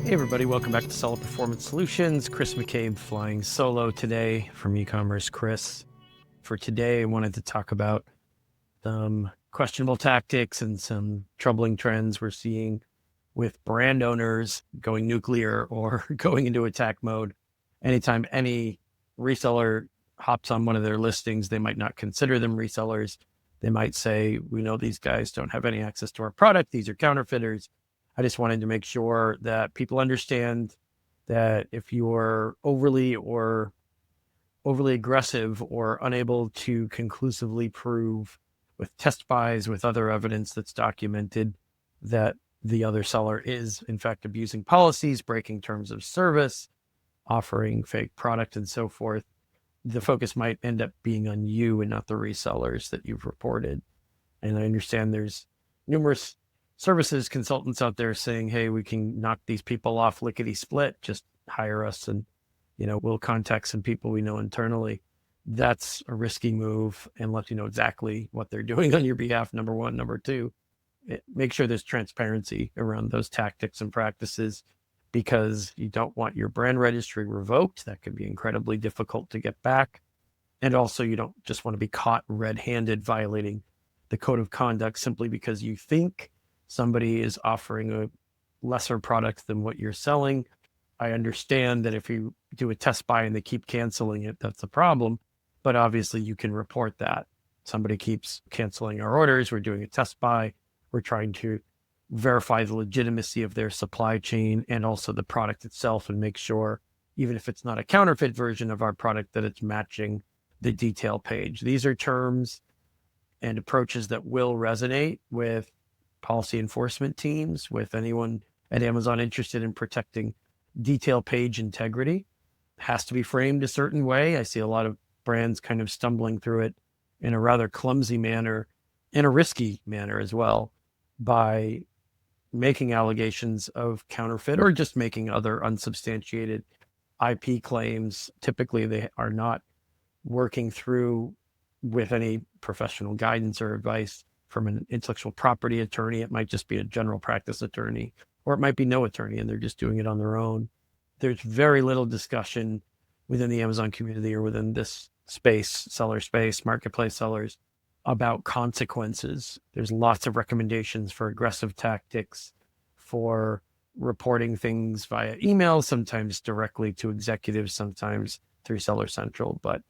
Hey everybody, welcome back to Solid Performance Solutions. Chris McCabe flying solo today from e-commerce Chris. For today, I wanted to talk about some questionable tactics and some troubling trends we're seeing with brand owners going nuclear or going into attack mode. Anytime any reseller hops on one of their listings, they might not consider them resellers. They might say, we know these guys don't have any access to our product. These are counterfeiters. I just wanted to make sure that people understand that if you're overly aggressive or unable to conclusively prove with test buys, with other evidence that's documented that the other seller is in fact abusing policies, breaking terms of service, offering fake product and so forth, the focus might end up being on you and not the resellers that you've reported. And I understand there's numerous services consultants out there saying, hey, we can knock these people off lickety split, just hire us and, we'll contact some people we know internally. That's a risky move unless you know exactly what they're doing on your behalf, number one. Number two, make sure there's transparency around those tactics and practices because you don't want your brand registry revoked. That can be incredibly difficult to get back. And also you don't just want to be caught red-handed violating the code of conduct simply because you think somebody is offering a lesser product than what you're selling. I understand that if you do a test buy and they keep canceling it, that's a problem. But obviously you can report that. Somebody keeps canceling our orders. We're doing a test buy. We're trying to verify the legitimacy of their supply chain and also the product itself and make sure, even if it's not a counterfeit version of our product, that it's matching the detail page. These are terms and approaches that will resonate with policy enforcement teams, with anyone at Amazon interested in protecting detail page integrity. It has to be framed a certain way. I see a lot of brands kind of stumbling through it in a rather clumsy manner, in a risky manner as well, by making allegations of counterfeit or just making other unsubstantiated IP claims. Typically, they are not working through with any professional guidance or advice from an intellectual property attorney. It might just be a general practice attorney, or it might be no attorney and they're just doing it on their own. There's very little discussion within the Amazon community or within this space, seller space, marketplace sellers, about consequences. There's lots of recommendations for aggressive tactics, for reporting things via email, sometimes directly to executives, sometimes through Seller Central, but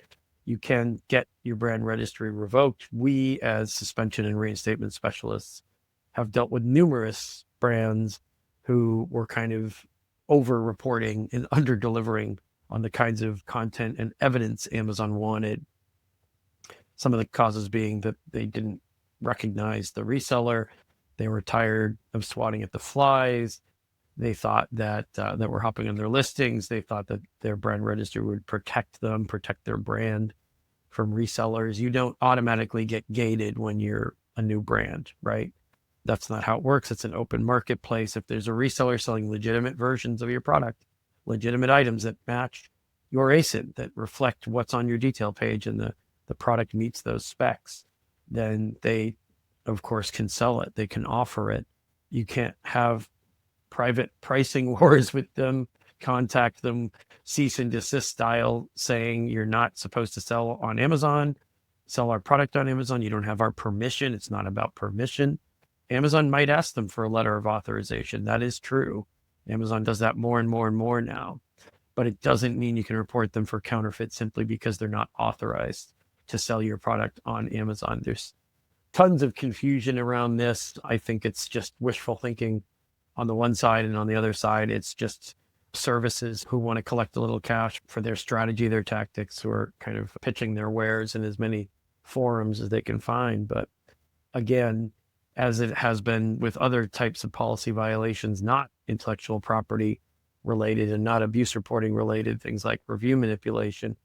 you can get your brand registry revoked. We, as suspension and reinstatement specialists, have dealt with numerous brands who were kind of over-reporting and under-delivering on the kinds of content and evidence Amazon wanted. Some of the causes being that they didn't recognize the reseller. They were tired of swatting at the flies. They thought that we're hopping on their listings. They thought that their brand registry would protect them, protect their brand from resellers. You don't automatically get gated when you're a new brand, right? That's not how it works. It's an open marketplace. If there's a reseller selling legitimate versions of your product, legitimate items that match your ASIN, that reflect what's on your detail page and the product meets those specs, then they, of course, can sell it. They can offer it. You can't have private pricing wars with them, contact them, cease and desist style, saying you're not supposed to sell on Amazon, sell our product on Amazon. You don't have our permission. It's not about permission. Amazon might ask them for a letter of authorization. That is true. Amazon does that more and more and more now, but it doesn't mean you can report them for counterfeit simply because they're not authorized to sell your product on Amazon. There's tons of confusion around this. I think it's just wishful thinking on the one side, and on the other side, it's just services who want to collect a little cash for their strategy, their tactics, who are kind of pitching their wares in as many forums as they can find. But again, as it has been with other types of policy violations, not intellectual property related and not abuse reporting related, things like review manipulation,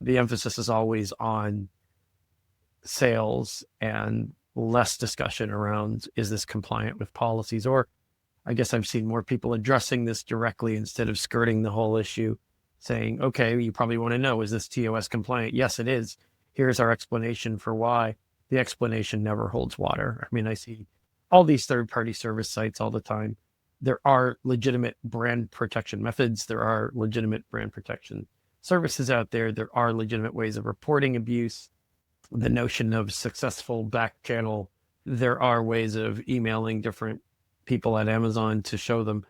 the emphasis is always on sales and less discussion around, is this compliant with policies? Or I guess I've seen more people addressing this directly instead of skirting the whole issue, saying, okay, you probably want to know, is this TOS compliant? Yes, it is. Here's our explanation for why. The explanation never holds water. I mean, I see all these third-party service sites all the time There are legitimate brand protection methods. There are legitimate brand protection services out there. There are legitimate ways of reporting abuse. The notion of successful back channel, there are ways of emailing different people at Amazon to show them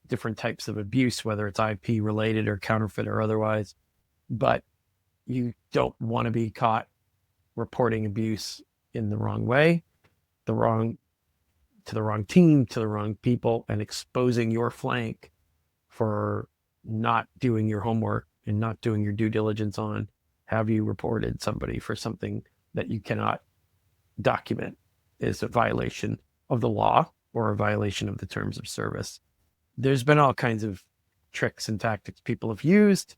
different types of abuse, whether it's IP related or counterfeit or otherwise. But you don't want to be caught reporting abuse in the wrong way, to the wrong team, to the wrong people, and exposing your flank for not doing your homework and not doing your due diligence on, have you reported somebody for something that you cannot document, is a violation of the law or a violation of the terms of service. There's been all kinds of tricks and tactics people have used.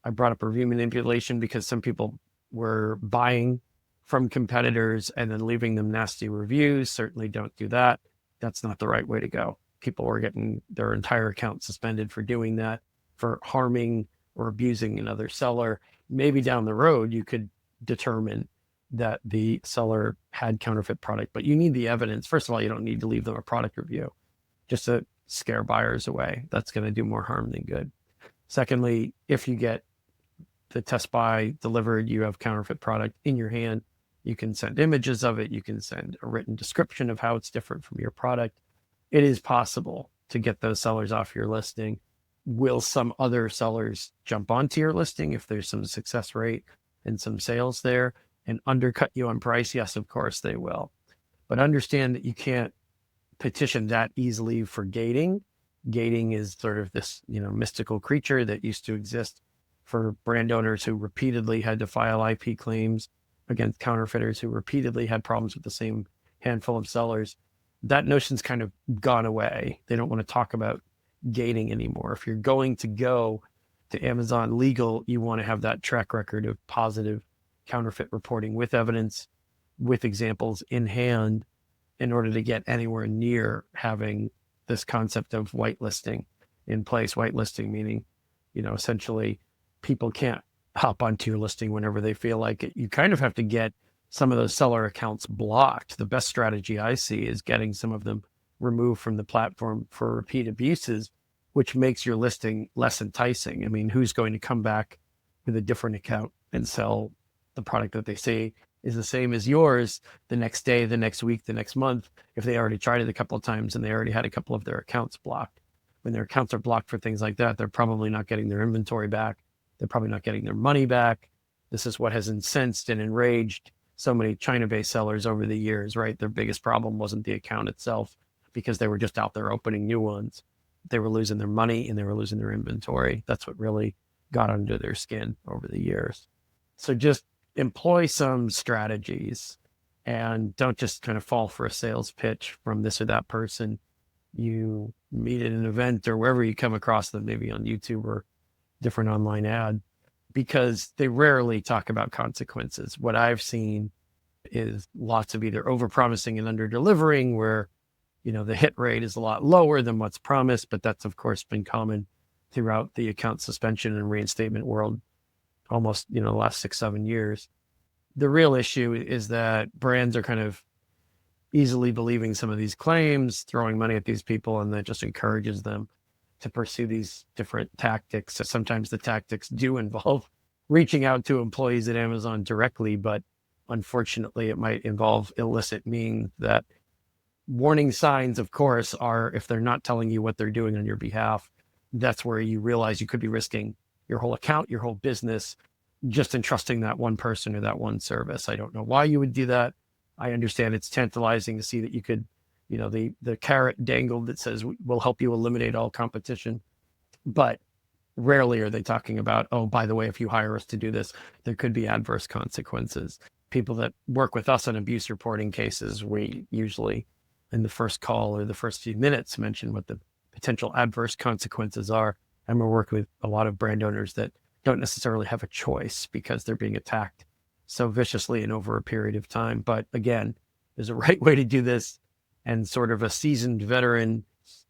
I brought up review manipulation because some people were buying from competitors and then leaving them nasty reviews. Certainly don't do that. That's not the right way to go. People were getting their entire account suspended for doing that, for harming or abusing another seller. Maybe down the road, you could determine that the seller had counterfeit product, but you need the evidence. First of all, you don't need to leave them a product review just to scare buyers away. That's going to do more harm than good. Secondly, if you get the test buy delivered, you have counterfeit product in your hand, you can send images of it. You can send a written description of how it's different from your product. It is possible to get those sellers off your listing. Will some other sellers jump onto your listing if there's some success rate and some sales there and undercut you on price? Yes, of course they will. But understand that you can't petition that easily for gating. Gating is sort of this, mystical creature that used to exist for brand owners who repeatedly had to file IP claims against counterfeiters who repeatedly had problems with the same handful of sellers. That notion's kind of gone away. They don't want to talk about gating anymore. If you're going to go to Amazon legal, you want to have that track record of positive counterfeit reporting with evidence, with examples in hand, in order to get anywhere near having this concept of whitelisting in place. Whitelisting meaning, essentially people can't hop onto your listing whenever they feel like it. You kind of have to get some of those seller accounts blocked. The best strategy I see is getting some of them removed from the platform for repeat abuses, which makes your listing less enticing. I mean, who's going to come back with a different account and sell the product that they say is the same as yours the next day, the next week, the next month, if they already tried it a couple of times and they already had a couple of their accounts blocked? When their accounts are blocked for things like that, they're probably not getting their inventory back. They're probably not getting their money back. This is what has incensed and enraged so many China-based sellers over the years, right? Their biggest problem wasn't the account itself, because they were just out there opening new ones. They were losing their money and they were losing their inventory. That's what really got under their skin over the years. So just employ some strategies and don't just kind of fall for a sales pitch from this or that person you meet at an event or wherever you come across them, maybe on YouTube or different online ad, because they rarely talk about consequences. What I've seen is lots of either overpromising and under-delivering, where the hit rate is a lot lower than what's promised, but that's of course been common throughout the account suspension and reinstatement world almost, the last 6-7 years. The real issue is that brands are kind of easily believing some of these claims, throwing money at these people, and that just encourages them to pursue these different tactics. So sometimes the tactics do involve reaching out to employees at Amazon directly, but unfortunately it might involve illicit means. That warning signs, of course, are if they're not telling you what they're doing on your behalf. That's where you realize you could be risking your whole account, your whole business, just entrusting that one person or that one service. I don't know why you would do that. I understand it's tantalizing to see that you could, the carrot dangled that says we'll help you eliminate all competition. But rarely are they talking about, oh, by the way, if you hire us to do this, there could be adverse consequences. People that work with us on abuse reporting cases, we usually in the first call or the first few minutes mention what the potential adverse consequences are. And we're working with a lot of brand owners that don't necessarily have a choice because they're being attacked so viciously and over a period of time. But again, there's a right way to do this and sort of a seasoned veteran,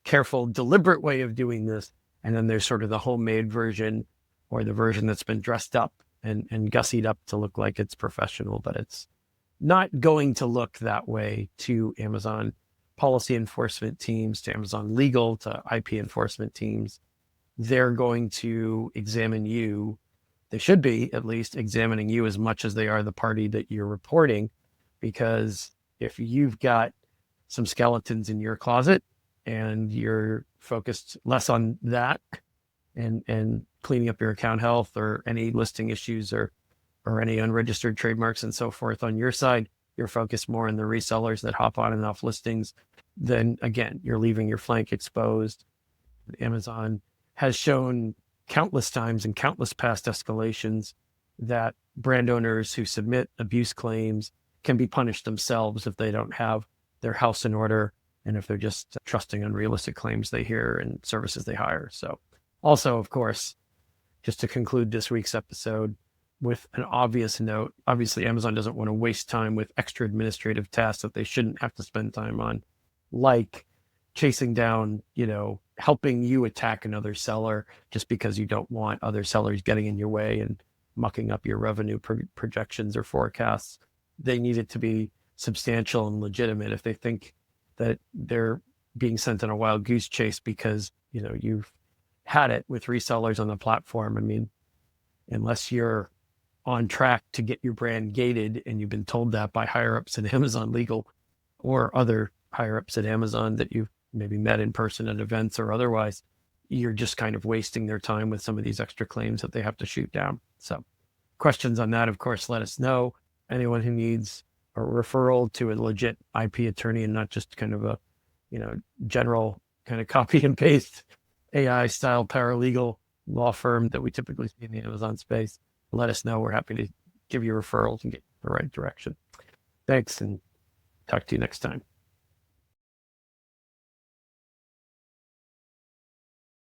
careful, deliberate way of doing this. And then there's sort of the homemade version, or the version that's been dressed up and gussied up to look like it's professional, but it's not going to look that way to Amazon policy enforcement teams to Amazon legal to IP enforcement teams, they're going to examine you. They should be at least examining you as much as they are the party that you're reporting, because if you've got some skeletons in your closet and you're focused less on that and cleaning up your account health or any listing issues or any unregistered trademarks and so forth on your side, you're focused more on the resellers that hop on and off listings, then again, you're leaving your flank exposed. Amazon has shown countless times and countless past escalations that brand owners who submit abuse claims can be punished themselves if they don't have their house in order and if they're just trusting unrealistic claims they hear and services they hire. So also, of course, just to conclude this week's episode with an obvious note, obviously Amazon doesn't want to waste time with extra administrative tasks that they shouldn't have to spend time on, like chasing down, helping you attack another seller just because you don't want other sellers getting in your way and mucking up your revenue projections or forecasts. They need it to be substantial and legitimate. If they think that they're being sent on a wild goose chase because, you've had it with resellers on the platform, I mean, unless you're on track to get your brand gated and you've been told that by higher ups at Amazon legal or other higher ups at Amazon that you've maybe met in person at events or otherwise, you're just kind of wasting their time with some of these extra claims that they have to shoot down. So questions on that, of course, let us know. Anyone who needs a referral to a legit IP attorney and not just kind of a, general kind of copy and paste AI style paralegal law firm that we typically see in the Amazon space, let us know. We're happy to give you referrals and get you the right direction. Thanks, and talk to you next time.